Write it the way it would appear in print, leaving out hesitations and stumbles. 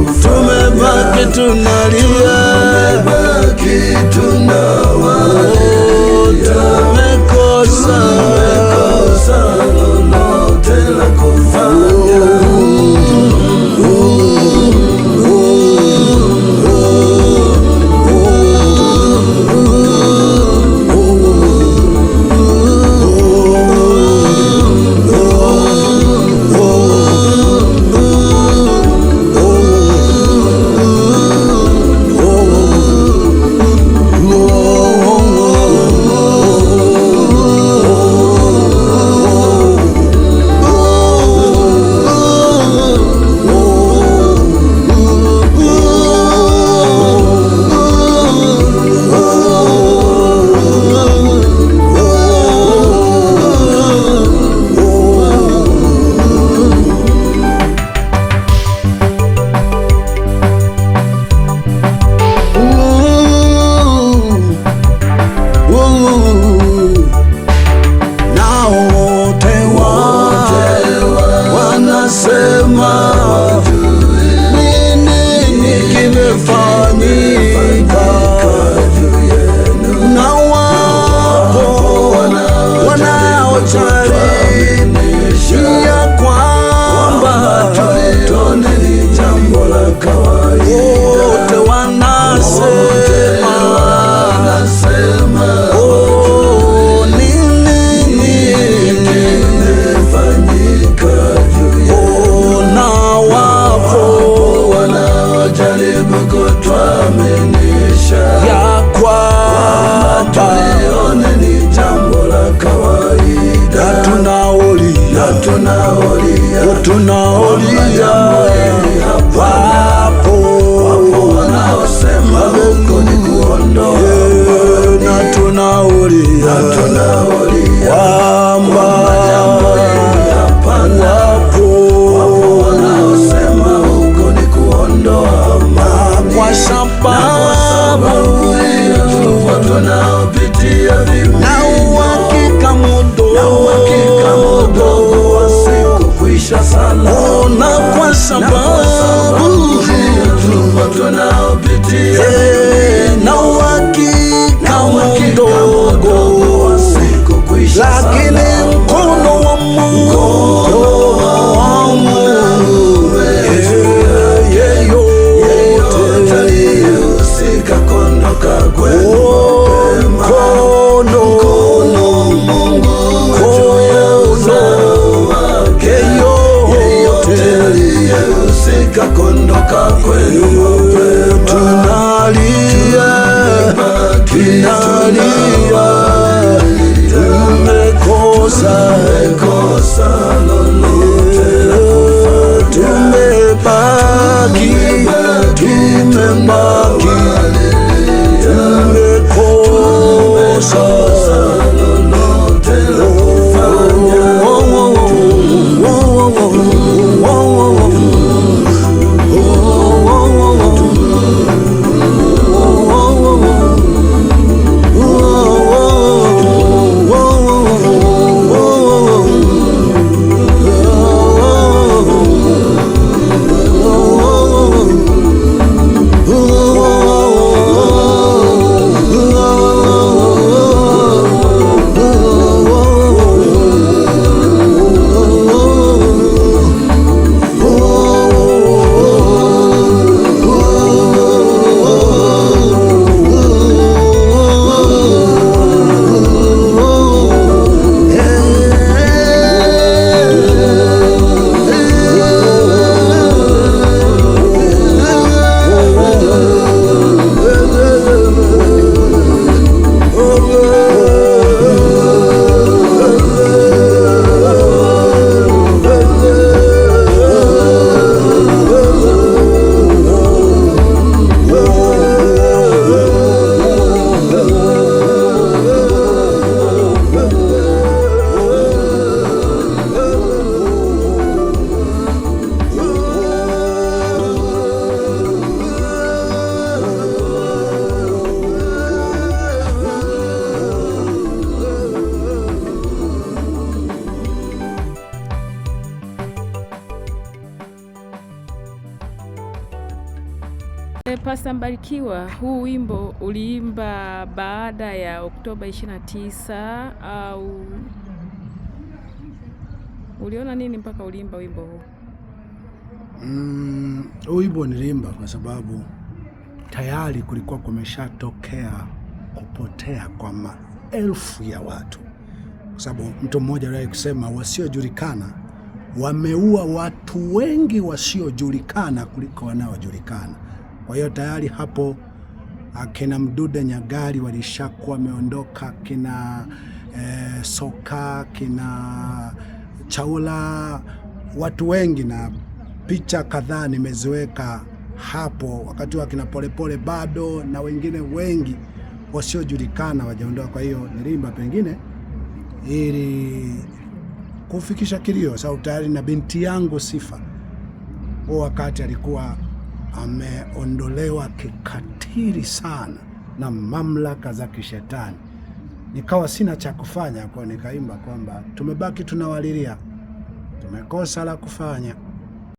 tumebaki tunalia, tumekosa lolote la kufanya. Tunaolia wapo wanaosema huko ni kuondoa, na tunaolia kwamba wapo wanaosema huko ni kuondoa, kwa sababu tunaopitia na uhakika mdogo na kwa sababu tunaopitia na uhakika mdogo, lakini mkono wa Mungu yeyote aliyehusika kuondoka kwenu kondoka kwenu, tunalia tumekosa lolote la kufanya, tumebaki tumekosa lolote la kufanya. Pastor Mbarikiwa, huu wimbo uliimba baada ya Oktoba 29 au uliona nini mpaka uliimba wimbo huu? Wimbo niliimba kwa sababu tayari kulikuwa kumeshatokea kupotea kwa maelfu ya watu, kwa sababu mtu mmoja aliwahi kusema wasiojulikana wameua watu wengi wasiojulikana kuliko wanaojulikana. Kwa hiyo tayari hapo akina Mdude Nyagali walishakuwa wameondoka, kina Soka, kina Chaula, watu wengi, na picha kadhaa nimeziweka hapo wakati wa kina Polepole bado na wengine wengi wasiojulikana wajaondoka. Kwa hiyo nilimba pengine ili kufikisha kilio, sababu tayari na binti yangu Sifa huo wakati alikuwa ameondolewa kikatili sana na mamlaka za kishetani. Nikawa sina cha kufanya, kwa nikaimba kwamba tumebaki tunawalilia, tumekosa la kufanya.